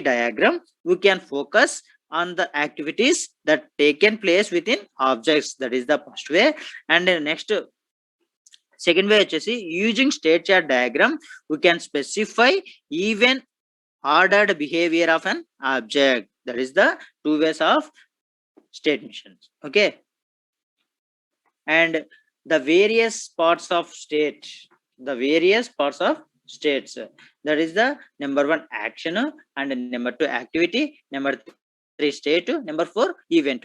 diagram, we can focus on the activities that taken place within objects. That is the first way. And next, second way వచ్చేసి using state chart diagram, we can specify even ordered behavior of an object. That is the two ways of state missions. Okay. And the various parts of state, the various parts of states, that is the number one action, and number two activity, number three state, number four event.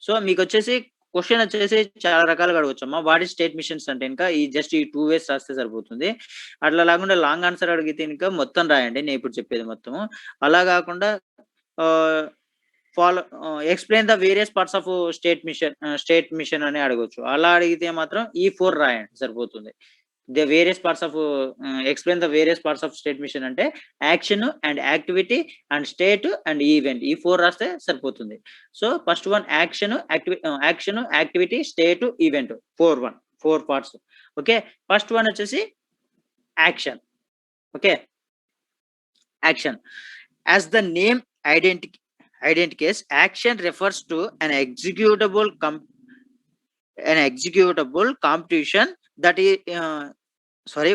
So మీకు వచ్చేసి question వచ్చేసి చాలా రకాలుగా అడగొచ్చమ్మా. What is state machines అంటే ఇంకా ఈ just ఈ 2 వేస్ రాస్తే సరిపోతుంది. అట్లా లేకుండా లాంగ్ ఆన్సర్ అడిగితే ఇంకా మొత్తం రాయండి, నేను ఇప్పుడు చెప్పేది మొత్తము. అలా కాకుండా follow explain the various parts of state machine అని అడగొచ్చు. అలా అడిగితే మాత్రం ఈ 4 రాయండి సరిపోతుంది. The various parts of explain the various parts of state machine అంటే action and activity and state and event, ఈ 4 రాస్తే సరిపోతుంది. So first one action activity state event, 4 parts. Okay. First one వచ్చేసి action. Okay. Action as the name identifies, action refers to an executable competition that is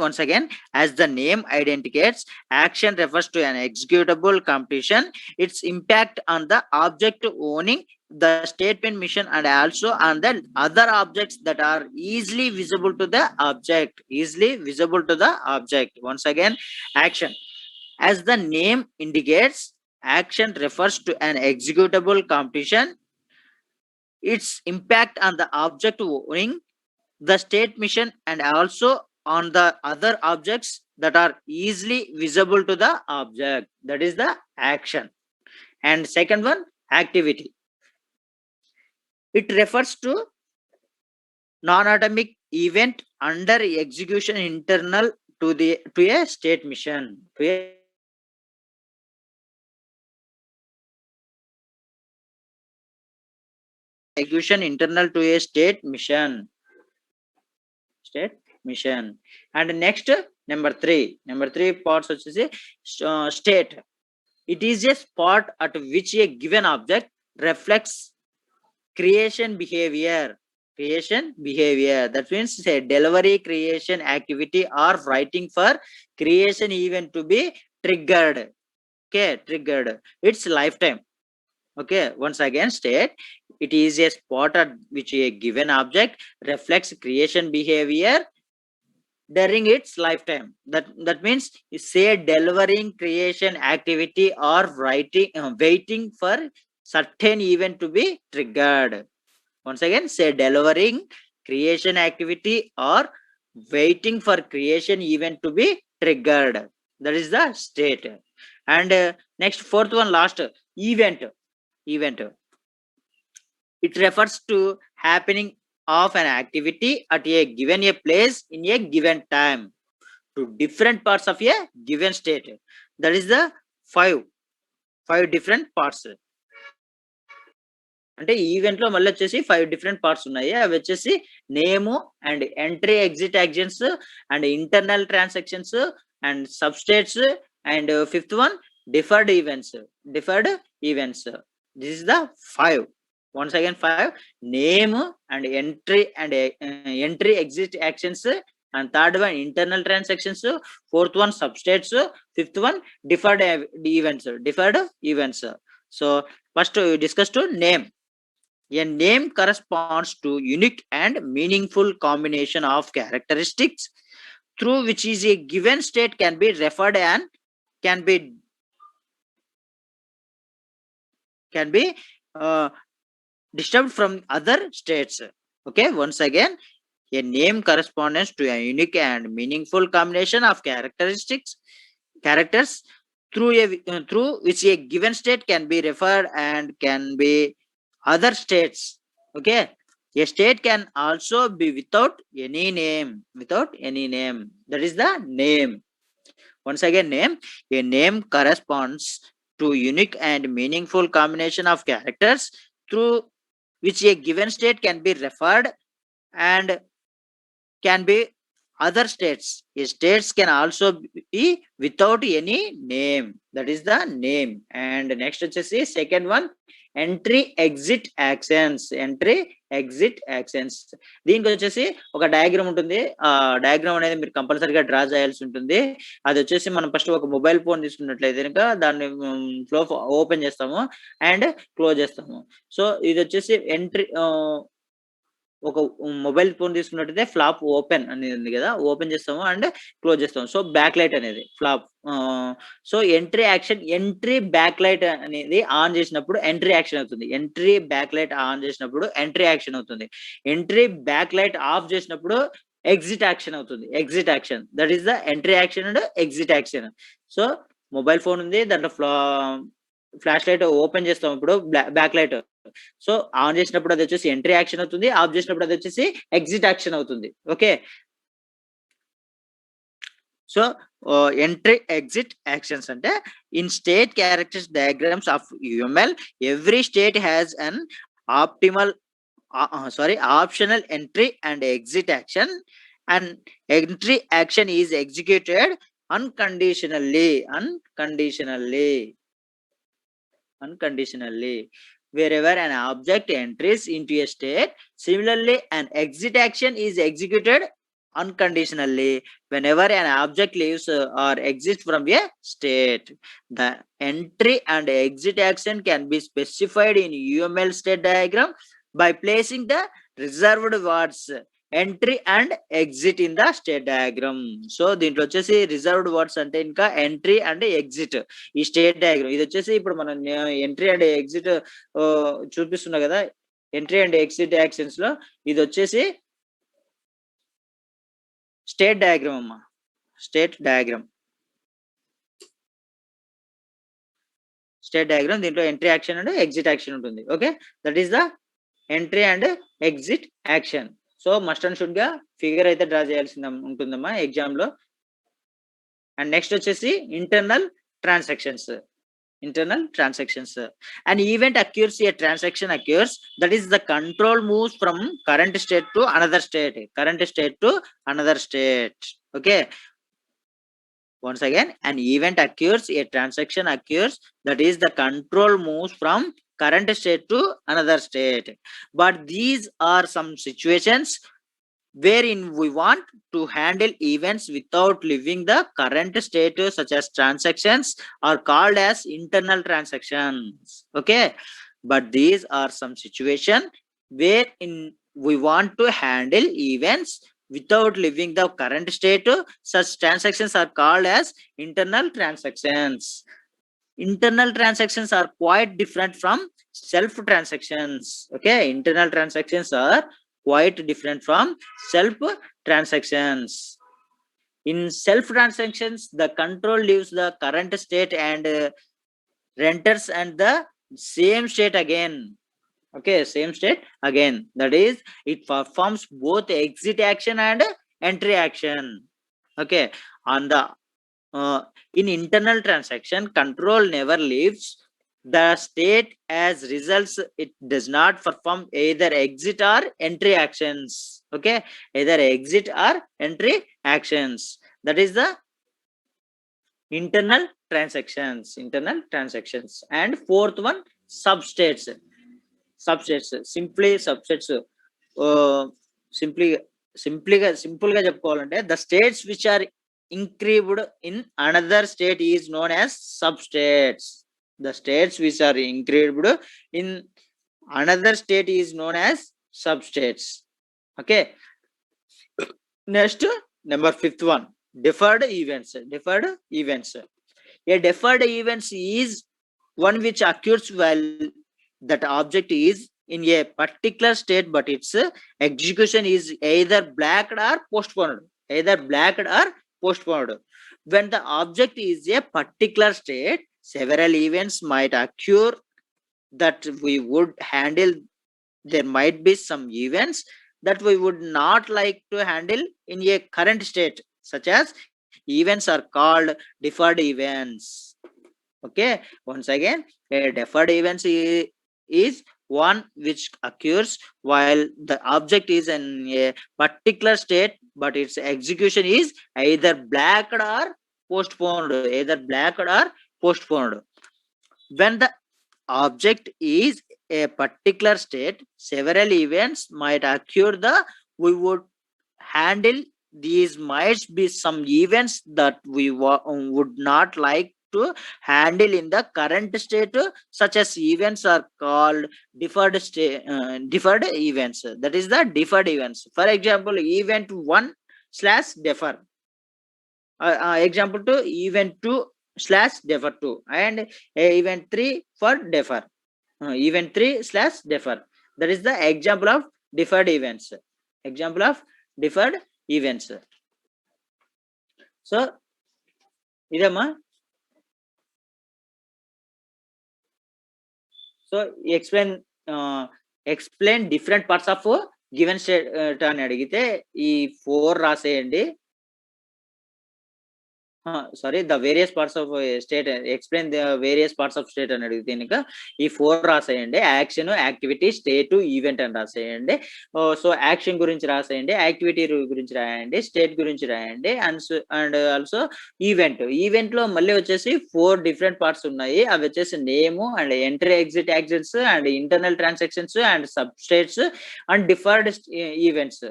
once again, as the name identifies, action refers to an executable competition, its impact on the object owning the statement mission and also on the other objects that are easily visible to the object. Once again, action as the name indicates, action refers to an executable competition, its impact on the object owning the state mission and also on the other objects that are easily visible to the object. That is the action. And second one, activity. It refers to non-atomic event under execution internal to a state mission. Execution internal to a state mission. And next, number three parts వచ్చేసి state. It is a spot at which a given object reflects creation behavior. That means say delivery, creation activity or writing for creation event to be triggered. Okay, triggered its lifetime. Okay, once again, state. It is a spot at which a given object reflects creation behavior during its lifetime. That means say delivering creation activity or waiting for certain event to be triggered. Once again, say delivering creation activity or waiting for creation event to be triggered. That is the state. And next, fourth one, last, event. It refers to happening of an activity at a given place in a given time to different parts of a given state. That is the five different parts. అంటే event లో మళ్ళీ వచ్చేసి 5 different parts ఉన్నాయి. అవి వచ్చేసి name and entry exit actions and internal transactions and substates and fifth one deferred events. This is the 5. Once again, 5: name and entry exit actions, and third one internal transactions, fourth one substates, fifth one deferred events. So first we discuss to name. A name corresponds to unique and meaningful combination of characteristics through which is a given state can be referred and can be disturbed from other states. Okay, once again, a name corresponds to a unique and meaningful combination of characters through which a given state can be referred and can be other states. Okay, a state can also be without any name. That is the name. Once again, name. A name corresponds to unique and meaningful combination of characters through which a given state can be referred and can be other states. States can also be without any name. That is the name. And next వచ్చేసి second one, entry exit actions. Entry exit actions. దీనికి వచ్చేసి ఒక diagram ఉంటుంది. ఆ diagram అనేది మీరు కంపల్సరీగా draw చేయాల్సి ఉంటుంది. అది వచ్చేసి మనం ఫస్ట్ ఒక మొబైల్ ఫోన్ తీసుకున్నట్లయితే కనుక దాన్ని ఫ్లో ఓపెన్ చేస్తాము అండ్ క్లోజ్ చేస్తాము. సో ఇది వచ్చేసి ఎంట్రీ ఒక మొబైల్ ఫోన్ తీసుకున్నట్టయితే ఫ్లాప్ ఓపెన్ అనేది ఉంది కదా, ఓపెన్ చేస్తాము అండ్ క్లోజ్ చేస్తాము. సో బ్యాక్ లైట్ అనేది flop. So entry back light అనేది ఆన్ చేసినప్పుడు ఎంట్రీ యాక్షన్ అవుతుంది. ఎంట్రీ బ్యాక్ లైట్ ఆన్ చేసినప్పుడు ఎంట్రీ యాక్షన్ అవుతుంది. ఎంట్రీ బ్యాక్ లైట్ ఆఫ్ చేసినప్పుడు ఎగ్జిట్ యాక్షన్ అవుతుంది. Exit action, that is the entry action and exit action. So mobile phone ఉంది, దాంట్లో flash light open చేస్తాం, ఇప్పుడు బ్యాక్ లైట్. సో ఆన్ చేసినప్పుడు అది వచ్చేసి ఎంట్రీ యాక్షన్ అవుతుంది, ఆఫ్ చేసినప్పుడు అది వచ్చేసి ఎగ్జిట్ యాక్షన్ అవుతుంది. Okay, so entry exit actions అంటే in state characters diagrams of UML every state has an optimal optional entry and exit action, and entry action is executed unconditionally wherever an object enters into a state. Similarly, an exit action is executed unconditionally whenever an object leaves or exits from a state. The entry and exit action can be specified in UML state diagram by placing the reserved words entry and exit in the state diagram. So దీంట్లో వచ్చేసి reserved words అంటే ఇంకా entry and exit ఈ state diagram. ఇది వచ్చేసి ఇప్పుడు మనం entry and exit చూపిస్తున్నా కదా, ఎంట్రీ అండ్ ఎగ్జిట్ యాక్షన్స్ లో ఇది వచ్చేసి స్టేట్ డయాగ్రామ్ అమ్మా, స్టేట్ డయాగ్రామ్. స్టేట్ డయాగ్రామ్ దీంట్లో entry action and exit action ఉంటుంది. Okay, that is the entry and exit action. So must and should గా ఫిగర్ అయితే డ్రా చేయాల్సింది ఉంటుందమ్మా ఎగ్జామ్ లో. అండ్ నెక్స్ట్ వచ్చేసి internal transactions. An event occurs, a transaction occurs, that is the control moves from current state to another state. Okay, once again, an event occurs, a transaction occurs, that is the control moves from current state to another state. But these are some situations wherein we want to handle events without leaving the current state, such as transactions are called as internal transactions. Okay, but these are some situations wherein we want to handle events without leaving the current state. Such transactions are called as internal transactions. Internal transactions are quite different from self transactions. Okay, internal transactions are quite different from self transactions. In self transactions, the control leaves the current state and enters and the same state again. Okay, same state again, that is it performs both exit action and entry action. Okay, on the in internal transaction, control never leaves the state as results. It does not perform either exit or entry actions. Okay, either exit or entry actions, that is the internal transactions. And fourth one, substates. Simply subsets. Simple గా చెప్పుకోవాలంటే the states which are included in another state is known as substates. The states which are included in another state is known as substates. Okay, next, number fifth one, deferred events. A deferred event is one which occurs while that object is in a particular state, but its execution is either blocked or postponed. When the object is a particular state, several events might occur that we would handle. There might be some events that we would not like to handle in a current state, such as events are called deferred events. Okay, once again, a deferred event is one which occurs while the object is in a particular state, but its execution is either blocked or postponed. Either blocked or postponed. When the object is a particular state, several events might occur. We would handle these might be some events that we would not like to handle in the current state, such as events are called deferred events. That is the deferred events. For example, event 1 slash defer. Example 2, event 2 slash defer 2, and event 3 for defer. Event 3 slash defer. That is the example of deferred events. Example of deferred events. So idamma. So explain different parts of given state అని అడిగితే ఈ 4 రాసేయండి. Sorry, the various parts of state, explain the various parts of state అని అడిగితే కనుక ఈ 4 రాసేయండి. Action, activity, state, event అని రాసేయండి. సో యాక్షన్ గురించి రాసేయండి, యాక్టివిటీ గురించి రాయండి, స్టేట్ గురించి రాయండి, అండ్ ఆల్సో ఈవెంట్ లో మళ్ళీ వచ్చేసి 4 డిఫరెంట్ పార్ట్స్ ఉన్నాయి. అవి వచ్చేసి name and entry exit actions and internal transactions and sub states and deferred events.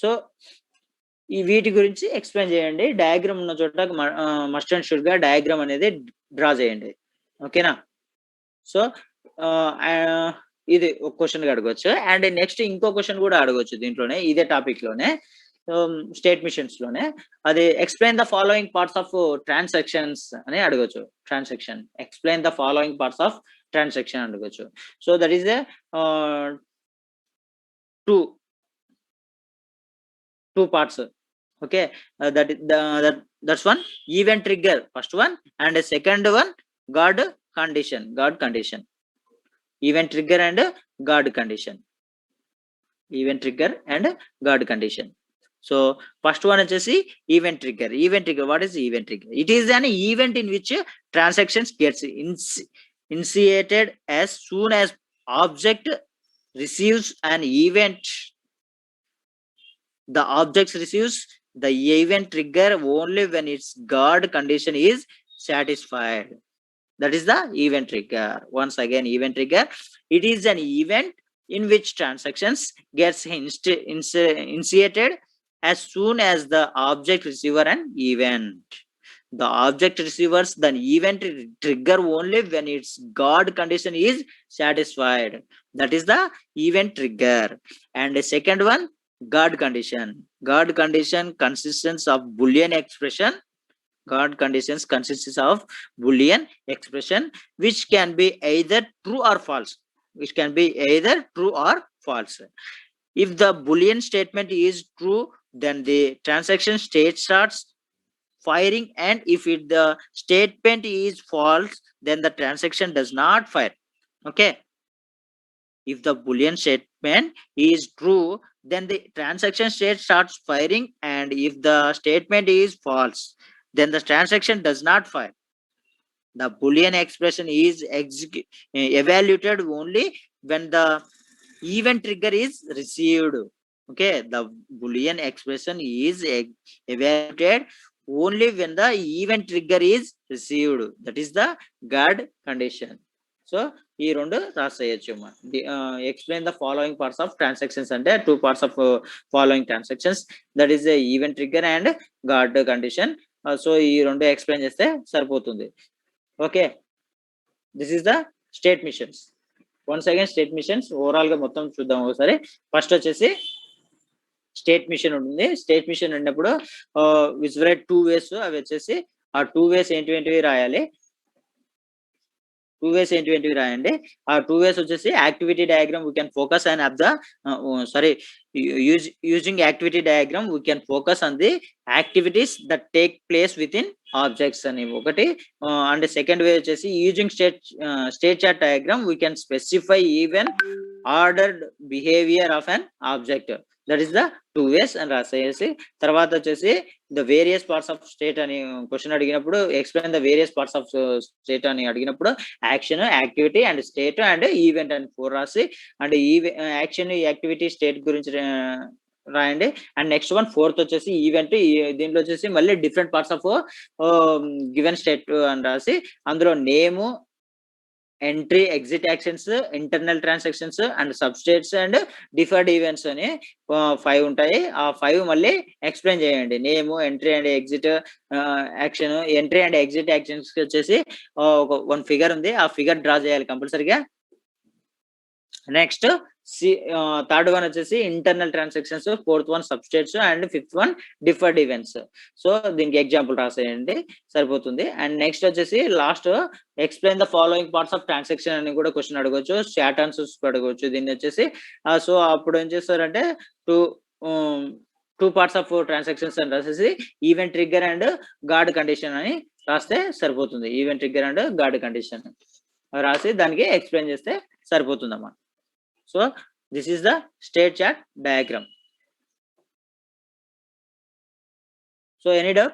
So ఈ వీటి గురించి ఎక్స్ప్లెయిన్ చేయండి. డయాగ్రామ్ ఉన్న చోట మస్ట్ అండ్ షుడ్ గా డయాగ్రామ్ అనేది డ్రా చేయండి. ఓకేనా? సో ఇది ఒక క్వశ్చన్ అడగవచ్చు. అండ్ నెక్స్ట్ ఇంకో క్వశ్చన్ కూడా అడగవచ్చు దీంట్లోనే, ఇదే టాపిక్ లోనే, స్టేట్ మిషన్స్ లోనే. అది explain the following parts of transactions అని అడగవచ్చు. Transaction, explain the following parts of transaction అడగవచ్చు. So that is two parts. Okay, that's one event trigger, first one, and the second one guard condition. Event trigger and guard condition. Event trigger and guard condition. So first one is event trigger. What is event trigger? It is an event in which transactions gets initiated as soon as object receives an event. The object receives the event trigger only when its guard condition is satisfied. That is the event trigger. Once again, event trigger, it is an event in which transactions gets initiated as soon as the object receiver an event. The object receives the event trigger only when its guard condition is satisfied. That is the event trigger. And the second one, guard condition. Guard condition consists of Boolean expression. Guard conditions consists of Boolean expression which can be either true or false. If the Boolean statement is true, then the transaction state starts firing, and if the statement is false, then the transaction does not fire. Okay. If the Boolean statement is true, then the transaction state starts firing, and if the statement is false, then the transaction does not fire. The Boolean expression is evaluated only when the event trigger is received. Okay, the Boolean expression is evaluated only when the event trigger is received. That is the guard condition. So ఈ రెండు రాసేయచ్చు. Explain the following parts of transactions అంటే 2 parts of following transactions, that is event trigger and guard condition. So ఈ రెండు explain చేస్తే సరిపోతుంది. Okay, this is the state machines. Once again state machines overall గా మొత్తం చూద్దాం ఒకసారి. ఫస్ట్ వచ్చేసి స్టేట్ మిషన్ ఉంటుంది. స్టేట్ మిషన్ ఉన్నప్పుడు విచ్ వర్ 2 ways. అవి వచ్చేసి ఆ 2 ways ఏంటివి రాయాలి. 2 ways ఏంటివి రాయండి. ఆ 2 ways వచ్చేసి activity diagram we can focus and up the using activity diagram we can focus on the activities that take place within objects అని ఒకటి. అండ్ సెకండ్ వే వచ్చేసి using state chart diagram we can specify even ordered behavior of an object. That is the 2 ways అని రాసేసి తర్వాత వచ్చేసి the various parts of state అని question అడిగినప్పుడు explain the various parts of state అని అడిగినప్పుడు action, activity and state and event అని 4 రాసి అండ్ యాక్షన్, యాక్టివిటీ, స్టేట్ గురించి రాయండి. అండ్ నెక్స్ట్ వన్ ఫోర్త్ వచ్చేసి ఈవెంట్. దీంట్లో వచ్చేసి మళ్ళీ different parts of given state అని రాసి అందులో name, entry, exit actions, internal transactions and substates and deferred events అని 5 ఉంటాయి. ఆ 5 మళ్ళీ ఎక్స్‌ప్లెయిన్ చేయండి. Name, entry and exit action, entry and exit యాక్షన్స్‌కి వచ్చేసి ఒక 1 ఫిగర్ ఉంది. ఆ ఫిగర్ డ్రా చేయాలి కంపల్సరీగా. నెక్స్ట్ థర్డ్ వన్ వచ్చేసి internal transactions, fourth one substates and fifth one deferred events. So దీనికి ఎగ్జాంపుల్ రాసేయండి సరిపోతుంది. అండ్ నెక్స్ట్ వచ్చేసి last explain the following parts of transaction అని కూడా క్వెషన్ అడగొచ్చు. షార్ట్ ఆన్సర్స్ అడగొచ్చు. దీన్ని వచ్చేసి సో అప్పుడు ఏం చేస్తారంటే 2 హ్మ్, 2 పార్ట్స్ ఆఫ్ ట్రాన్సాక్షన్స్ అని రాసేసి event trigger and guard condition అని రాస్తే సరిపోతుంది. Event trigger and guard condition రాసి దానికి ఎక్స్‌ప్లెయిన్ చేస్తే సరిపోతుందన్నమాట. So this is the state chart diagram. So any doubt?